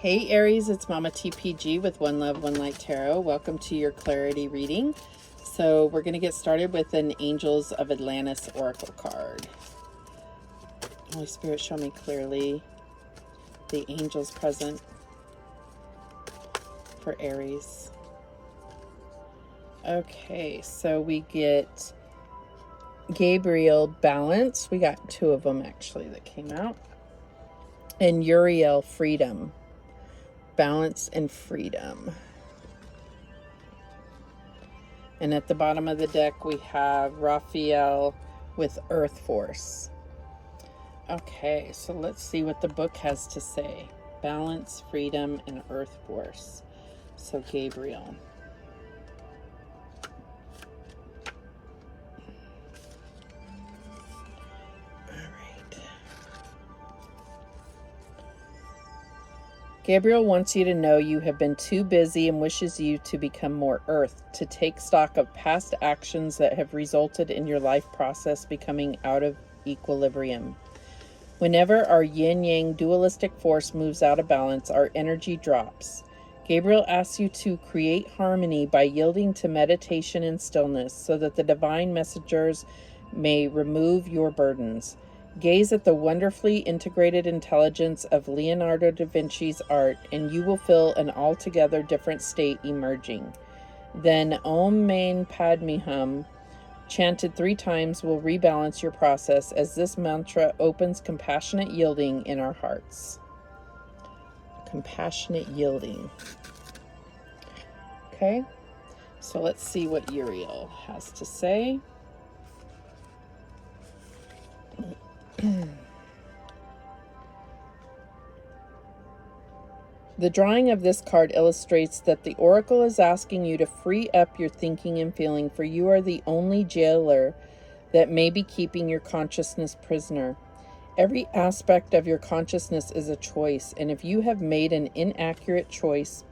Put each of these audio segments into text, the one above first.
Hey Aries, it's Mama TPG with One Love, One Light Tarot. Welcome to your clarity reading. So we're going to get started with an Angels of Atlantis Oracle card. Holy Spirit, show me clearly the angels present for Aries. Okay, so we get Gabriel, balance. We got two of them actually that came out. And Uriel, freedom. Balance and freedom. And at the bottom of the deck we have Raphael with Earth Force. Okay, so let's see what the book has to say. Balance, freedom, and Earth Force. So Gabriel. Gabriel wants you to know you have been too busy and wishes you to become more earth, to take stock of past actions that have resulted in your life process becoming out of equilibrium. Whenever our yin-yang dualistic force moves out of balance, our energy drops. Gabriel asks you to create harmony by yielding to meditation and stillness so that the divine messengers may remove your burdens. Gaze at the wonderfully integrated intelligence of Leonardo da Vinci's art, and you will feel an altogether different state emerging. Then Om Mani Padme Hum, chanted 3 times, will rebalance your process as this mantra opens compassionate yielding in our hearts. Compassionate yielding. Okay, so let's see what Uriel has to say. The drawing of this card illustrates that the oracle is asking you to free up your thinking and feeling, for you are the only jailer that may be keeping your consciousness prisoner. Every aspect of your consciousness is a choice, and if you have made an inaccurate choice,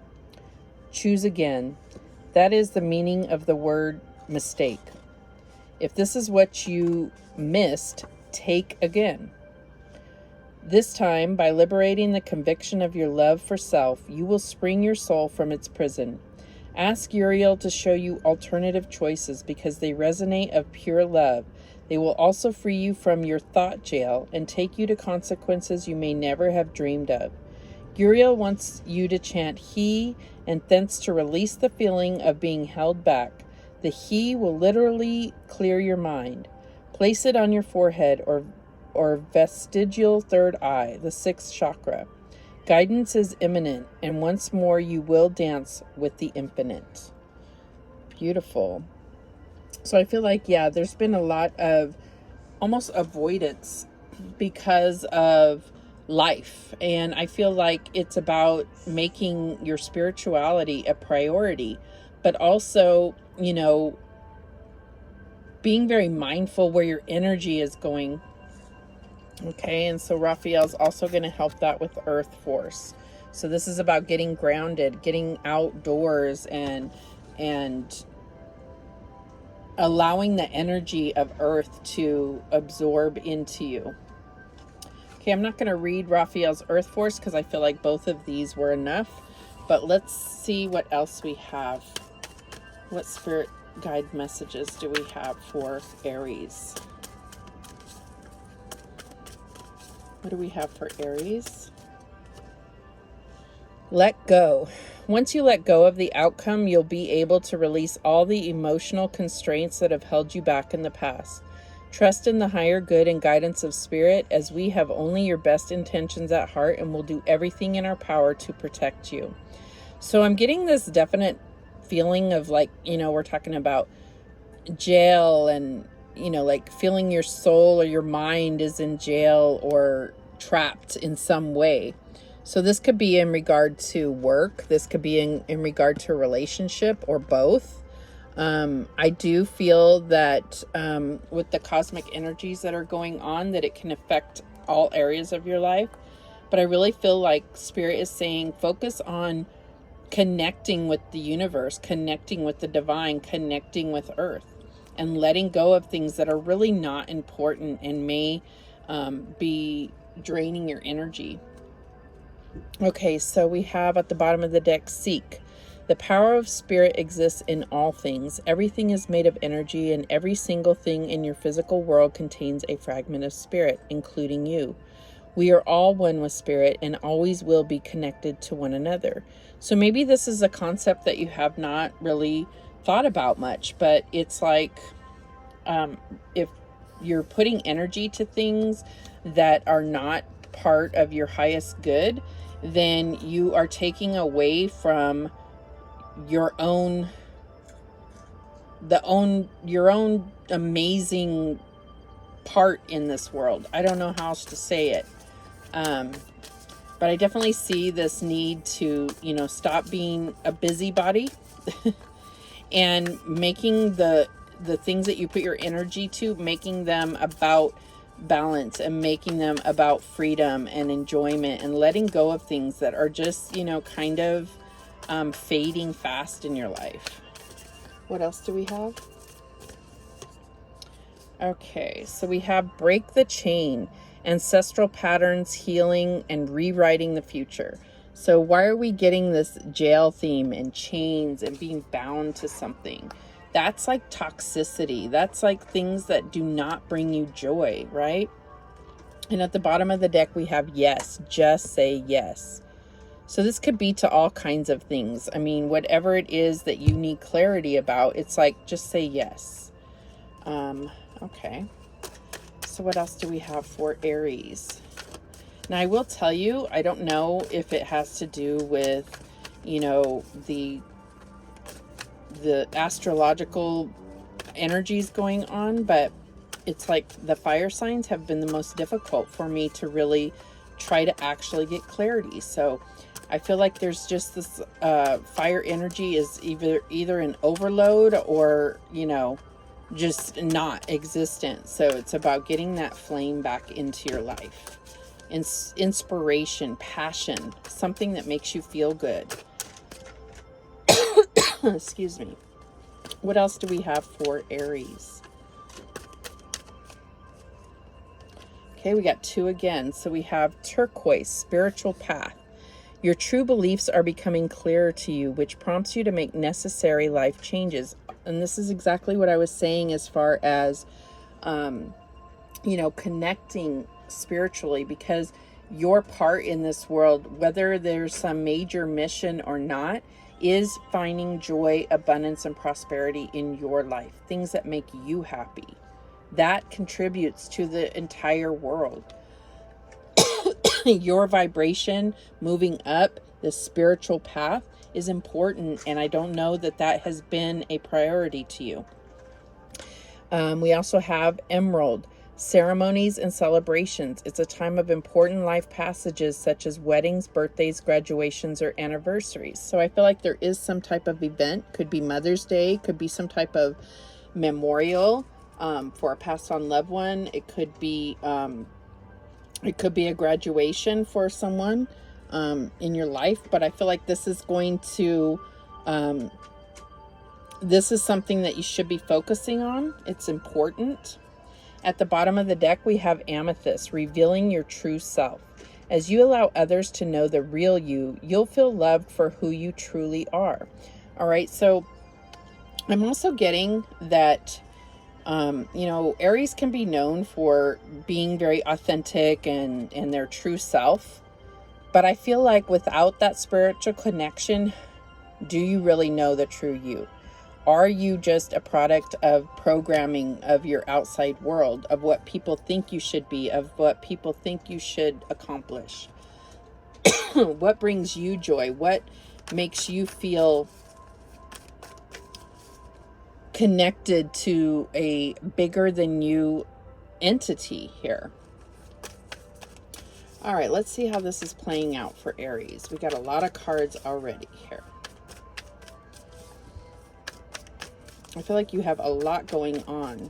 choose again. That is the meaning of the word mistake. If this is what you missed, take again. This time, by liberating the conviction of your love for self, you will spring your soul from its prison. Ask Uriel to show you alternative choices because they resonate of pure love. They will also free you from your thought jail and take you to consequences you may never have dreamed of. Uriel wants you to chant He and thence to release the feeling of being held back. The He will literally clear your mind. Place it on your forehead or vestigial third eye, the 6th chakra. Guidance is imminent, and once more you will dance with the infinite. Beautiful. So I feel like, yeah, there's been a lot of almost avoidance because of life. And I feel like it's about making your spirituality a priority, but also, you know, being very mindful where your energy is going. Okay, and so Raphael's also going to help that with Earth Force. So this is about getting grounded, getting outdoors, and allowing the energy of Earth to absorb into you. Okay, I'm not going to read Raphael's Earth Force because I feel like both of these were enough. But let's see what else we have. What spirit guide messages do we have for Aries? What do we have for Aries? Let go. Once you let go of the outcome, you'll be able to release all the emotional constraints that have held you back in the past. Trust in the higher good and guidance of spirit, as we have only your best intentions at heart and will do everything in our power to protect you. So I'm getting this definite feeling of, like, you know, we're talking about jail and, you know, like feeling your soul or your mind is in jail or trapped in some way. So this could be in regard to work. This could be in regard to a relationship, or both. I do feel that with the cosmic energies that are going on, that it can affect all areas of your life. But I really feel like Spirit is saying focus on connecting with the universe, connecting with the divine, connecting with Earth, and letting go of things that are really not important and may be draining your energy. Okay, so we have at the bottom of the deck, seek. The power of spirit exists in all things. Everything is made of energy, and every single thing in your physical world contains a fragment of spirit, including you. We are all one with spirit and always will be connected to one another. So maybe this is a concept that you have not really thought about much, but it's like if you're putting energy to things that are not part of your highest good, then you are taking away from your own amazing part in this world. I don't know how else to say it. But I definitely see this need to, stop being a busybody and making the things that you put your energy to, making them about balance and making them about freedom and enjoyment and letting go of things that are just, kind of fading fast in your life. What else do we have? Okay, so we have break the chain, ancestral patterns, healing, and rewriting the future. So why are we getting this jail theme and chains and being bound to something? That's like toxicity. That's like things that do not bring you joy, right? And at the bottom of the deck, we have yes, just say yes. So this could be to all kinds of things. I mean, whatever it is that you need clarity about, it's like, just say yes. Okay. So what else do we have for Aries? Now, I will tell you, I don't know if it has to do with, the astrological energies going on, but it's like the fire signs have been the most difficult for me to really try to actually get clarity. So I feel like there's just this fire energy is either an overload or, just not existent. So it's about getting that flame back into your life. Inspiration, passion, something that makes you feel good. Excuse me. What else do we have for Aries? Okay, we got 2 again. So we have turquoise, spiritual path. Your true beliefs are becoming clearer to you, which prompts you to make necessary life changes. And this is exactly what I was saying as far as, connecting spiritually, because your part in this world, whether there's some major mission or not, is finding joy, abundance, and prosperity in your life. Things that make you happy. That contributes to the entire world. Your vibration moving up the spiritual path is important, and I don't know that has been a priority to you. We also have Emerald, ceremonies and celebrations. It's a time of important life passages such as weddings, birthdays, graduations, or anniversaries. So I feel like there is some type of event. Could be Mother's Day, could be some type of memorial for a passed on loved one. It could be a graduation for someone in your life, but I feel like this is going to, this is something that you should be focusing on. It's important. At the bottom of the deck, we have amethyst, revealing your true self. As you allow others to know the real you, you'll feel loved for who you truly are. All right, so I'm also getting that Aries can be known for being very authentic and their true self. But I feel like without that spiritual connection, do you really know the true you? Are you just a product of programming of your outside world, of what people think you should be, of what people think you should accomplish? What brings you joy? What makes you feel connected to a bigger than you entity here? All right, let's see how this is playing out for Aries. We got a lot of cards already here. I feel like you have a lot going on.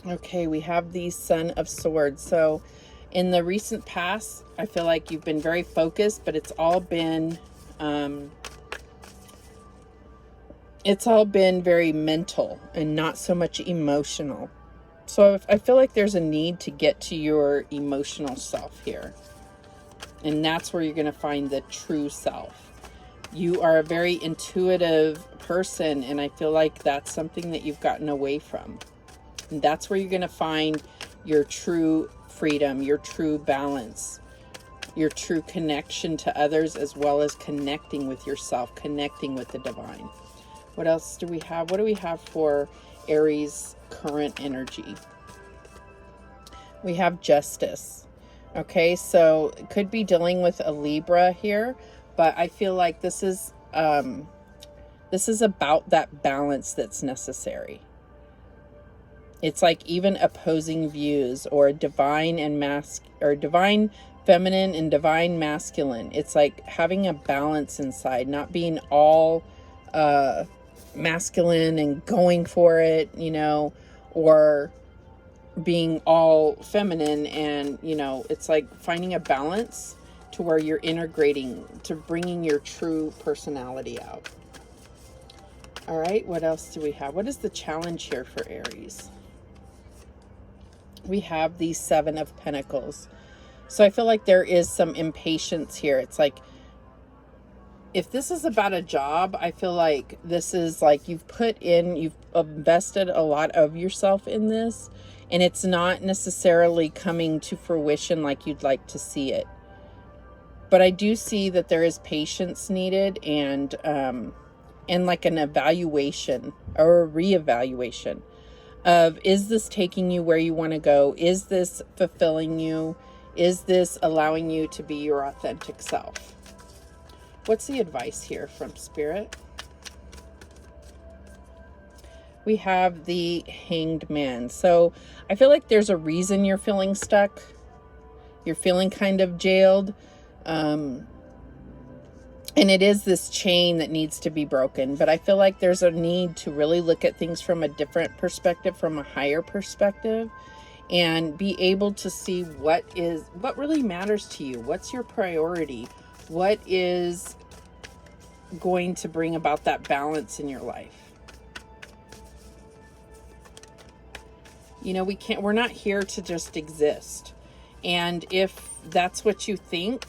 Okay, we have the Son of Swords. So in the recent past, I feel like you've been very focused, but it's all been very mental and not so much emotional. So I feel like there's a need to get to your emotional self here. And that's where you're going to find the true self. You are a very intuitive person, and I feel like that's something that you've gotten away from. And that's where you're going to find your true freedom, your true balance, your true connection to others, as well as connecting with yourself, connecting with the divine. What else do we have? What do we have for Aries current energy? We have Justice. Okay, so it could be dealing with a Libra here, but I feel like this is about that balance that's necessary. It's like even opposing views, or divine feminine and divine masculine. It's like having a balance inside, not being all masculine and going for it, you know, or being all feminine. And, you know, it's like finding a balance to where you're integrating, to bringing your true personality out. All right, what else do we have? What is the challenge here for Aries? We have the Seven of Pentacles. So I feel like there is some impatience here. It's like, if this is about a job, I feel like this is like you've invested a lot of yourself in this, and it's not necessarily coming to fruition like you'd like to see it. But I do see that there is patience needed, and like an evaluation or a reevaluation of, is this taking you where you want to go? Is this fulfilling you? Is this allowing you to be your authentic self? What's the advice here from Spirit? We have the Hanged Man. So I feel like there's a reason you're feeling stuck. You're feeling kind of jailed. And it is this chain that needs to be broken. But I feel like there's a need to really look at things from a different perspective, from a higher perspective, and be able to see what really matters to you. What's your priority? What is going to bring about that balance in your life? You know, we're not here to just exist. And if that's what you think,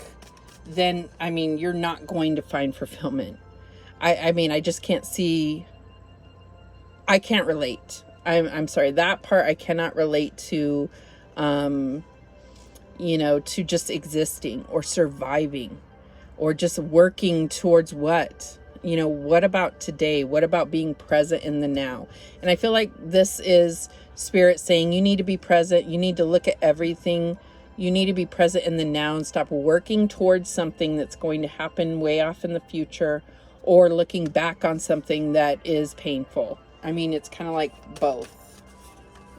then, I mean, you're not going to find fulfillment. I mean, I just can't see, I can't relate. I'm sorry, that part I cannot relate to, you know, to just existing or surviving or just working towards what? You know, what about today? What about being present in the now? And I feel like this is Spirit saying you need to be present. You need to look at everything. You need to be present in the now and stop working towards something that's going to happen way off in the future, or looking back on something that is painful. I mean, it's kind of like both.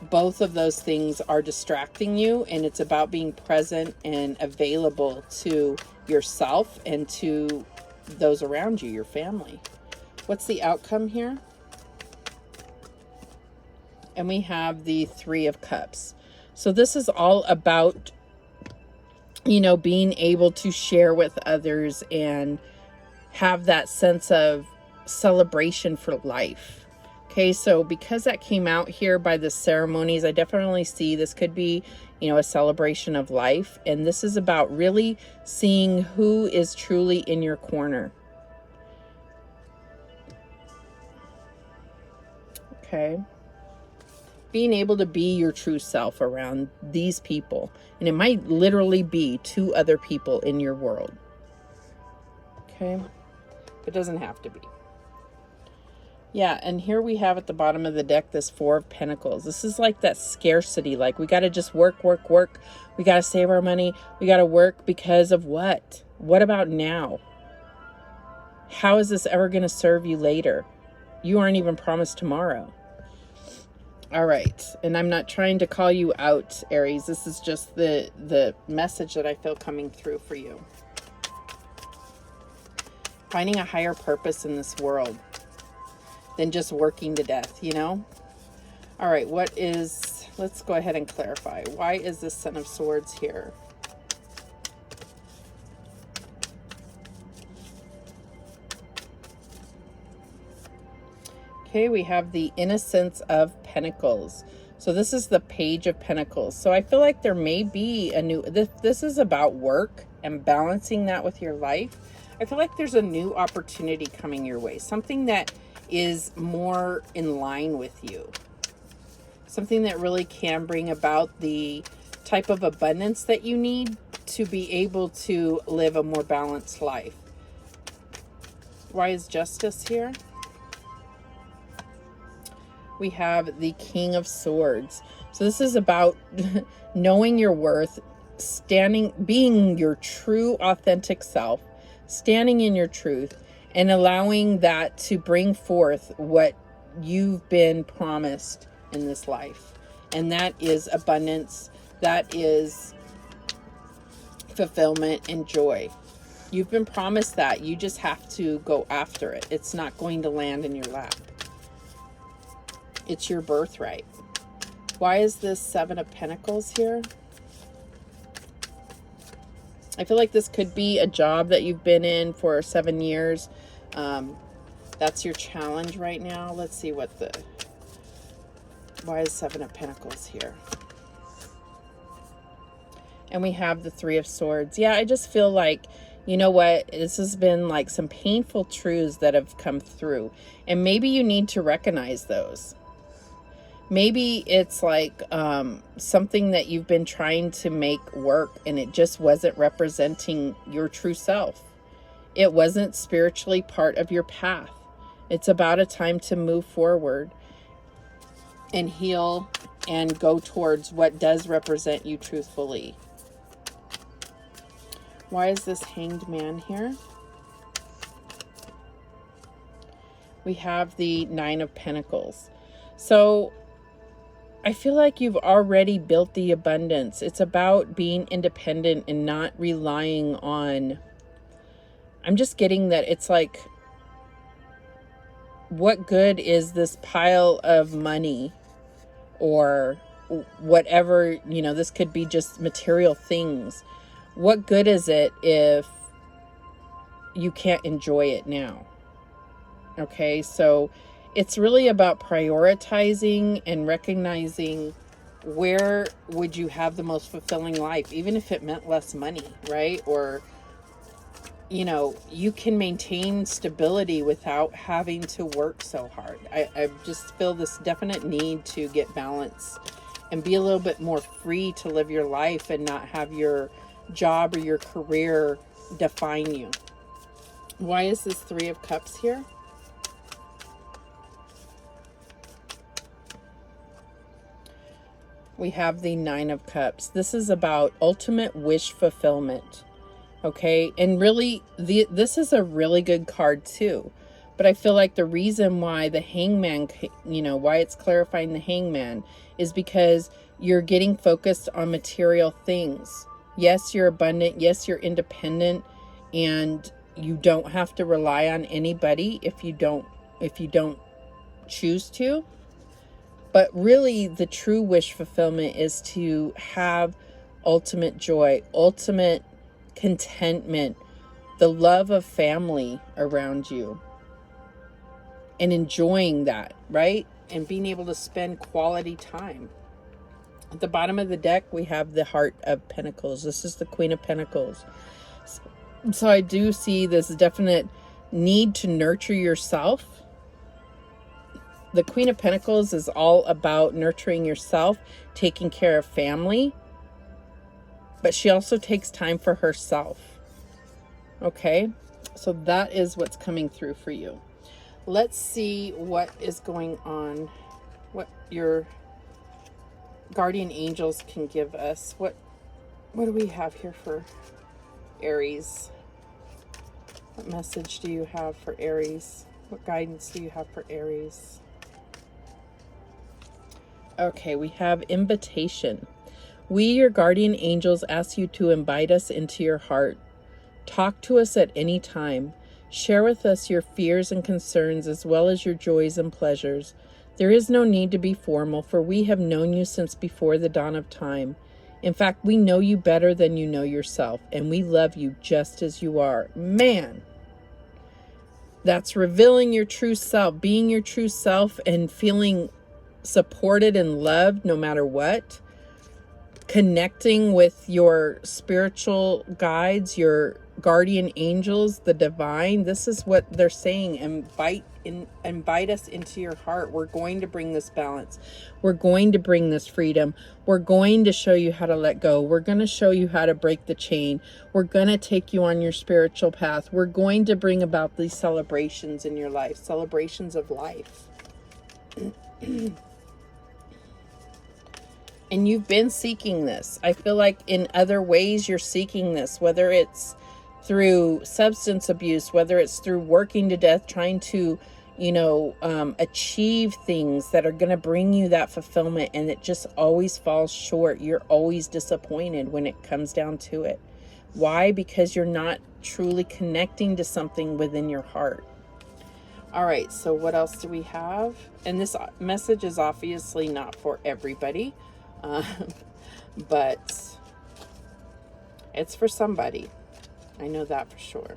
Both of those things are distracting you, and it's about being present and available to yourself and to those around you, your family. What's the outcome here? And we have the Three of Cups. So this is all about, you know, being able to share with others and have that sense of celebration for life. Okay, so because that came out here by the Ceremonies, I definitely see this could be, you know, a celebration of life. And this is about really seeing who is truly in your corner. Okay. Being able to be your true self around these people. And it might literally be 2 other people in your world. Okay. It doesn't have to be. Yeah, and here we have at the bottom of the deck this Four of Pentacles. This is like that scarcity. Like, we got to just work. We got to save our money. We got to work because of what? What about now? How is this ever going to serve you later? You aren't even promised tomorrow. All right, and I'm not trying to call you out, Aries. This is just the message that I feel coming through for you. Finding a higher purpose in this world than just working to death, you know? All right, let's go ahead and clarify. Why is the Son of Swords here? Okay, we have the Innocence of Pentacles. So this is the Page of Pentacles. So I feel like there may be a new, this is about work and balancing that with your life. I feel like there's a new opportunity coming your way. Something that is more in line with you. Something that really can bring about the type of abundance that you need to be able to live a more balanced life. Why is Justice here? We have the King of Swords. So this is about knowing your worth, being your true authentic self, standing in your truth, and allowing that to bring forth what you've been promised in this life. And that is abundance, that is fulfillment and joy. You've been promised that. You just have to go after it. It's not going to land in your lap. It's your birthright. Why is this Seven of Pentacles here? I feel like this could be a job that you've been in for 7 years. That's your challenge right now. Let's see what why is Seven of Pentacles here? And we have the Three of Swords. Yeah, I just feel like, you know what? This has been like some painful truths that have come through. And maybe you need to recognize those. Maybe it's like something that you've been trying to make work and it just wasn't representing your true self. It wasn't spiritually part of your path. It's about a time to move forward and heal and go towards what does represent you truthfully. Why is this Hanged Man here? We have the Nine of Pentacles. So I feel like you've already built the abundance. It's about being independent and not relying on, I'm just getting that it's like, what good is this pile of money or whatever, you know, this could be just material things. What good is it if you can't enjoy it now? Okay, so it's really about prioritizing and recognizing where would you have the most fulfilling life, even if it meant less money, right? Or, you know, you can maintain stability without having to work so hard. I just feel this definite need to get balance and be a little bit more free to live your life and not have your job or your career define you. Why is this Three of Cups here? We have the Nine of Cups. This is about ultimate wish fulfillment. Okay, and really, this is a really good card too. But I feel like the reason why the Hangman, you know, why it's clarifying the Hangman is because you're getting focused on material things. Yes, you're abundant. Yes, you're independent, and you don't have to rely on anybody if you don't choose to. But really, the true wish fulfillment is to have ultimate joy, ultimate contentment, the love of family around you, and enjoying that, right? And being able to spend quality time. At the bottom of the deck, we have the Heart of Pentacles. This is the Queen of Pentacles. So I do see this definite need to nurture yourself. The Queen of Pentacles is all about nurturing yourself, taking care of family, but she also takes time for herself. Okay, so that is what's coming through for you. Let's see what is going on, what your guardian angels can give us. What do we have here for Aries? What message do you have for Aries? What guidance do you have for Aries? Okay, we have invitation. We, your guardian angels, ask you to invite us into your heart. Talk to us at any time. Share with us your fears and concerns as well as your joys and pleasures. There is no need to be formal, for we have known you since before the dawn of time. In fact, we know you better than you know yourself, and we love you just as you are. Man, that's revealing your true self, being your true self and feeling supported and loved no matter what. Connecting with your spiritual guides, your guardian angels, the divine. This is what they're saying. Invite us into your heart. We're going to bring this balance. We're going to bring this freedom. We're going to show you how to let go. We're going to show you how to break the chain. We're going to take you on your spiritual path. We're going to bring about these celebrations in your life, celebrations of life. And you've been seeking this. I feel like in other ways you're seeking this, whether it's through substance abuse, whether it's through working to death, trying to, you know, achieve things that are going to bring you that fulfillment, and it just always falls short. You're always disappointed when it comes down to it. Why? Because you're not truly connecting to something within your heart. All right, so what else do we have? And this message is obviously not for everybody. But it's for somebody. I know that for sure.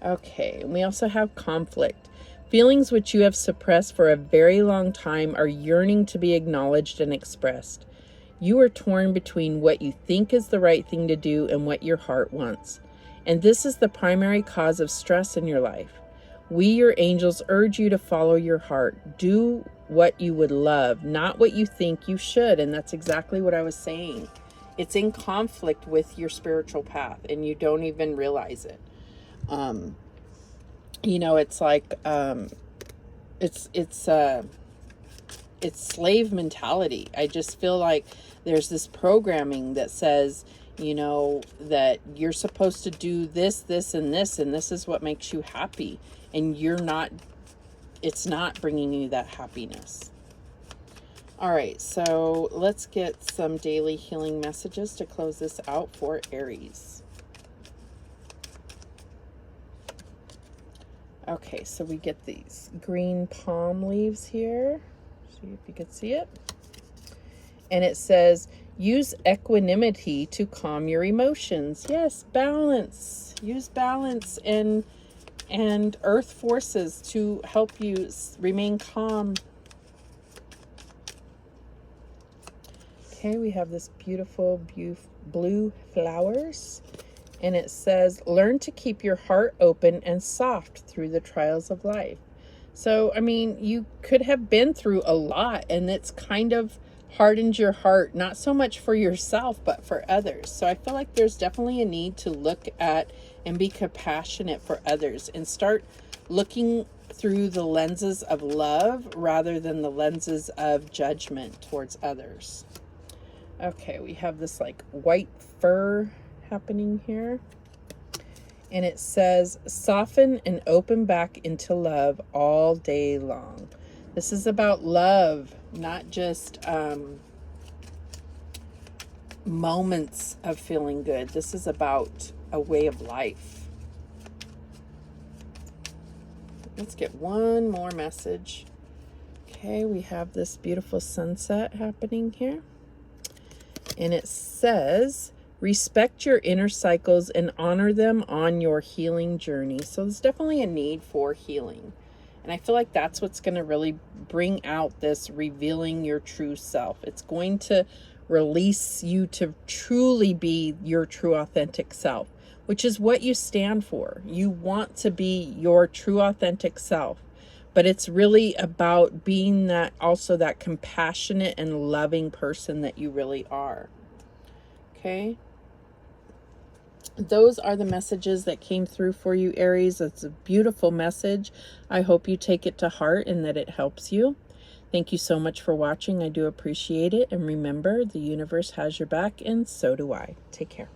Okay, and we also have conflict. Feelings which you have suppressed for a very long time are yearning to be acknowledged and expressed. You are torn between what you think is the right thing to do and what your heart wants. And this is the primary cause of stress in your life. We, your angels, urge you to follow your heart. Do what you would love, not what you think you should. And that's exactly what I was saying. It's in conflict with your spiritual path, and you don't even realize it. You know, it's like, it's slave mentality. I just feel like there's this programming that says, you know, that you're supposed to do this, this, and this is what makes you happy. And it's not bringing you that happiness. All right, so let's get some daily healing messages to close this out for Aries. Okay, so we get these green palm leaves here. See if you can see it. And it says, use equanimity to calm your emotions. Yes, balance. Use balance and earth forces to help you remain calm. Okay, we have this beautiful blue flowers. And it says, learn to keep your heart open and soft through the trials of life. So, I mean, you could have been through a lot, and it's kind of hardened your heart, not so much for yourself, but for others. So I feel like there's definitely a need to look at and be compassionate for others and start looking through the lenses of love rather than the lenses of judgment towards others. Okay, we have this like white fur happening here. And it says, soften and open back into love all day long. This is about love, not just moments of feeling good. This is about a way of life. Let's get one more message. Okay, we have this beautiful sunset happening here. And it says, respect your inner cycles and honor them on your healing journey. So there's definitely a need for healing. And I feel like that's what's going to really bring out this revealing your true self. It's going to release you to truly be your true authentic self, which is what you stand for. You want to be your true authentic self, but it's really about being that, also that compassionate and loving person that you really are. Okay. Those are the messages that came through for you, Aries. It's a beautiful message. I hope you take it to heart and that it helps you. Thank you so much for watching. I do appreciate it. And remember, the universe has your back, and so do I. Take care.